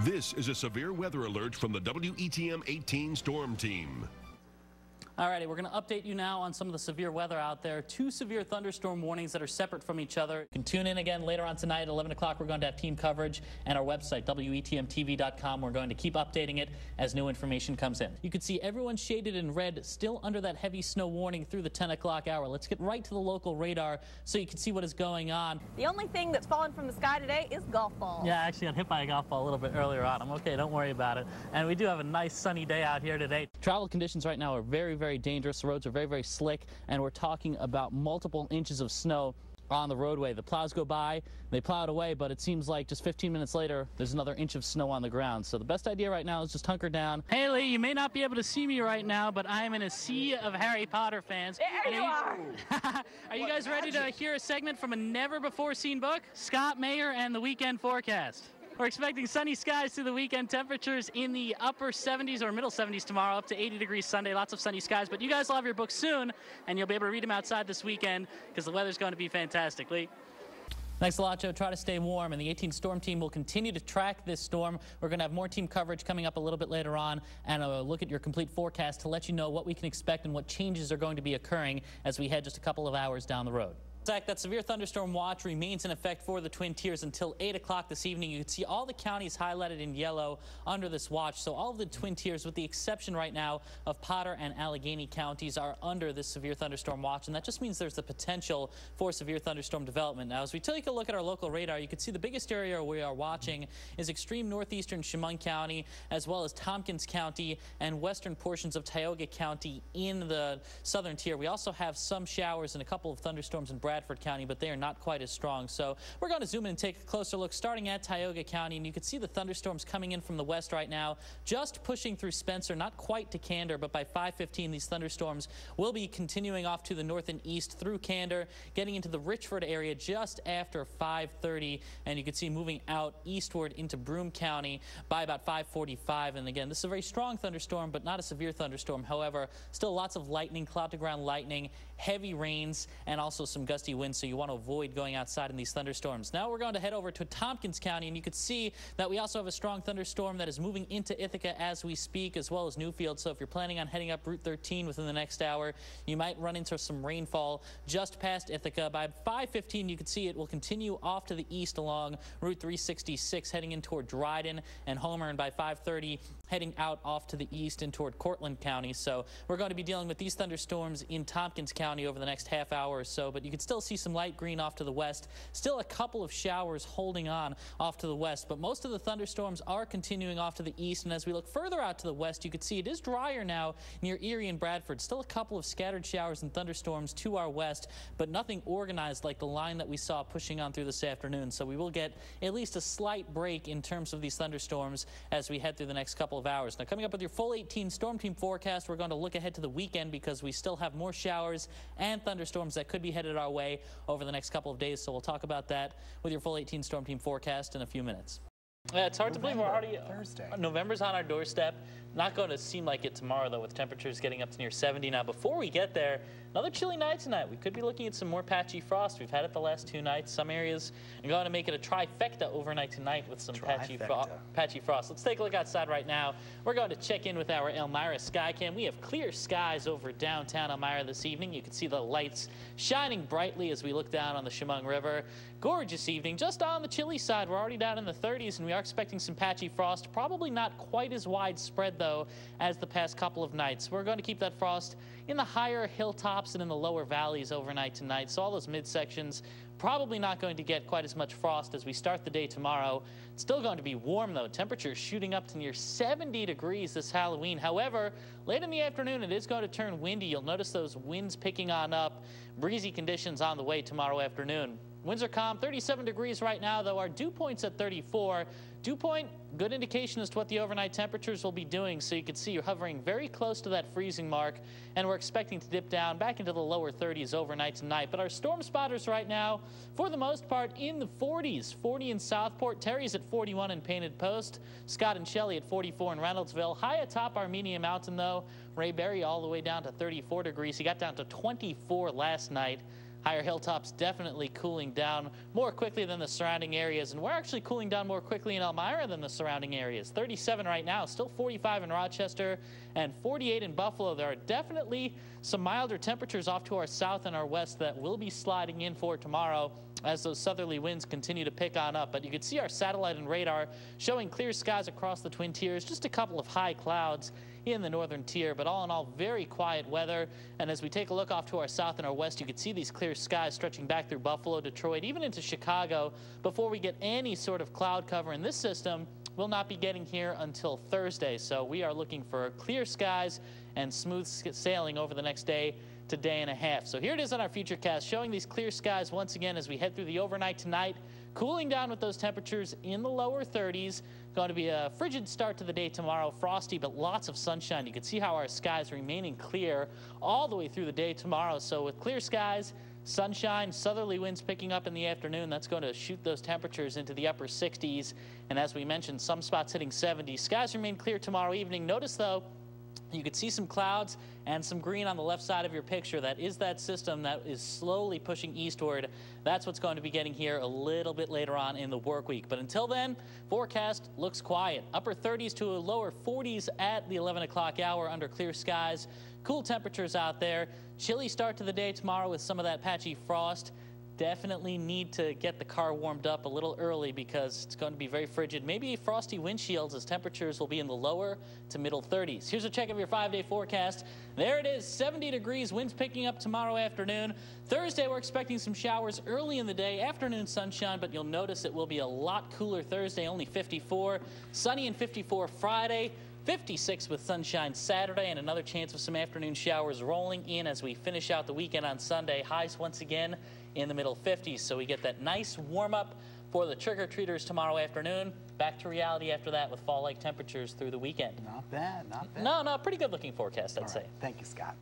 This is a severe weather alert from the WETM 18 Storm Team. Alrighty, we're going to update you now on some of the severe weather out there. 2 severe thunderstorm warnings that are separate from each other. You can tune in again later on tonight at 11 o'clock. We're going to have team coverage, and our website, WETMTV.com. We're going to keep updating it as new information comes in. You can see everyone shaded in red, still under that heavy snow warning through the 10 o'clock hour. Let's get right to the local radar so you can see what is going on. The only thing that's fallen from the sky today is golf balls. Yeah, I actually got hit by a golf ball a little bit earlier on. I'm okay, don't worry about it. And we do have a nice sunny day out here today. Travel conditions right now are very, very dangerous. The roads are very, very slick, and we're talking about multiple inches of snow on the roadway. The plows go by, they plow it away, but it seems like just 15 minutes later, there's another inch of snow on the ground. So the best idea right now is just hunker down. Hey Lee, you may not be able to see me right now, but I am in a sea of Harry Potter fans. There you are! Are you guys ready to hear a segment from a never-before-seen book? Scott Mayer and the Weekend Forecast. We're expecting sunny skies through the weekend, temperatures in the upper 70s or middle 70s tomorrow, up to 80 degrees Sunday, lots of sunny skies. But you guys will have your books soon, and you'll be able to read them outside this weekend because the weather's going to be fantastic. Lee? Thanks a lot, Joe. Try to stay warm, and the 18 Storm Team will continue to track this storm. We're going to have more team coverage coming up a little bit later on, and a look at your complete forecast to let you know what we can expect and what changes are going to be occurring as we head just a couple of hours down the road. That severe thunderstorm watch remains in effect for the Twin Tiers until 8 o'clock this evening. You can see all the counties highlighted in yellow under this watch. So all of the Twin Tiers, with the exception right now of Potter and Allegheny counties, are under this severe thunderstorm watch. And that just means there's the potential for severe thunderstorm development. Now, as we take a look at our local radar, you can see the biggest area we are watching is extreme northeastern Chemung County, as well as Tompkins County and western portions of Tioga County in the southern tier. We also have some showers and a couple of thunderstorms in Bradford County, but they are not quite as strong. So we're going to zoom in and take a closer look, starting at Tioga County, and you can see the thunderstorms coming in from the west right now, just pushing through Spencer, not quite to Candor, but by 5:15 these thunderstorms will be continuing off to the north and east through Candor, getting into the Richford area just after 5:30, and you can see moving out eastward into Broome County by about 5:45. And again, this is a very strong thunderstorm, but not a severe thunderstorm. However, still lots of lightning, cloud-to-ground lightning, heavy rains, and also some gusty winds, so you want to avoid going outside in these thunderstorms. Now we're going to head over to Tompkins County, and you can see that we also have a strong thunderstorm that is moving into Ithaca as we speak, as well as Newfield. So if you're planning on heading up Route 13 within the next hour, you might run into some rainfall just past Ithaca. By 5:15, you can see it will continue off to the east along Route 366, heading in toward Dryden and Homer, and by 5:30, heading out off to the east and toward Cortland County. So we're going to be dealing with these thunderstorms in Tompkins County over the next half hour or so, but you can still see some light green off to the west. Still a couple of showers holding on off to the west, but most of the thunderstorms are continuing off to the east. And as we look further out to the west, you can see it is drier now near Erie and Bradford. Still a couple of scattered showers and thunderstorms to our west, but nothing organized like the line that we saw pushing on through this afternoon. So we will get at least a slight break in terms of these thunderstorms as we head through the next couple of hours. Now, coming up with your full 18 Storm Team forecast, we're going to look ahead to the weekend because we still have more showers and thunderstorms that could be headed our way over the next couple of days. So we'll talk about that with your full 18 Storm Team forecast in a few minutes. It's hard to believe we're already Thursday. November's on our doorstep. Not going to seem like it tomorrow, though, with temperatures getting up to near 70. Now, before we get there, another chilly night tonight. We could be looking at some more patchy frost. We've had it the last 2 nights. Some areas are going to make it a trifecta overnight tonight with some patchy frost. Let's take a look outside right now. We're going to check in with our Elmira Skycam. We have clear skies over downtown Elmira this evening. You can see the lights shining brightly as we look down on the Chemung River. Gorgeous evening, just on the chilly side. We're already down in the 30s, and we are expecting some patchy frost. Probably not quite as widespread, though, as the past couple of nights. We're going to keep that frost in the higher hilltops and in the lower valleys overnight tonight. So all those midsections probably not going to get quite as much frost as we start the day tomorrow. It's still going to be warm, though. Temperatures shooting up to near 70 degrees this Halloween. However, late in the afternoon, it is going to turn windy. You'll notice those winds picking on up. Breezy conditions on the way tomorrow afternoon. Winds are calm, 37 degrees right now, though our dew point's at 34. Dew point, good indication as to what the overnight temperatures will be doing, so you can see you're hovering very close to that freezing mark, and we're expecting to dip down back into the lower 30s overnight tonight. But our storm spotters right now, for the most part, in the 40s. 40 in Southport, Terry's at 41 in Painted Post, Scott and Shelley at 44 in Reynoldsville. High atop Armenia Mountain, though, Ray Berry all the way down to 34 degrees. He got down to 24 last night. Higher hilltops definitely cooling down more quickly than the surrounding areas, and we're actually cooling down more quickly in Elmira than the surrounding areas. 37 right now, still 45 in Rochester and 48 in Buffalo. There are definitely some milder temperatures off to our south and our west that will be sliding in for tomorrow as those southerly winds continue to pick on up. But you can see our satellite and radar showing clear skies across the Twin Tiers, just a couple of high clouds in the northern tier, but all in all, very quiet weather. And as we take a look off to our south and our west, you can see these clear skies stretching back through Buffalo, Detroit, even into Chicago before we get any sort of cloud cover. And this system will not be getting here until Thursday. So we are looking for clear skies and smooth sailing over the next day to day and a half. So here it is on our futurecast, showing these clear skies once again as we head through the overnight tonight, cooling down with those temperatures in the lower 30s. Going to be a frigid start to the day tomorrow, frosty, but lots of sunshine. You can see how our skies remaining clear all the way through the day tomorrow. So with clear skies, sunshine, southerly winds picking up in the afternoon, that's going to shoot those temperatures into the upper 60s. And as we mentioned, some spots hitting 70. Skies remain clear tomorrow evening. Notice, though, you can see some clouds and some green on the left side of your picture. That is that system that is slowly pushing eastward. That's what's going to be getting here a little bit later on in the work week. But until then, forecast looks quiet. Upper 30s to a lower 40s at the 11 o'clock hour under clear skies. Cool temperatures out there. Chilly start to the day tomorrow with some of that patchy frost. Definitely need to get the car warmed up a little early because it's going to be very frigid. Maybe frosty windshields as temperatures will be in the lower to middle 30s. Here's a check of your 5-day forecast. There it is, 70 degrees, winds picking up tomorrow afternoon. Thursday, we're expecting some showers early in the day, afternoon sunshine, but you'll notice it will be a lot cooler Thursday, only 54. Sunny and 54 Friday. 56 with sunshine Saturday, and another chance of some afternoon showers rolling in as we finish out the weekend on Sunday. Highs once again in the middle 50s, so we get that nice warm-up for the trick-or-treaters tomorrow afternoon. Back to reality after that with fall-like temperatures through the weekend. Not bad, not bad. No, pretty good-looking forecast, I'd say. Thank you, Scott.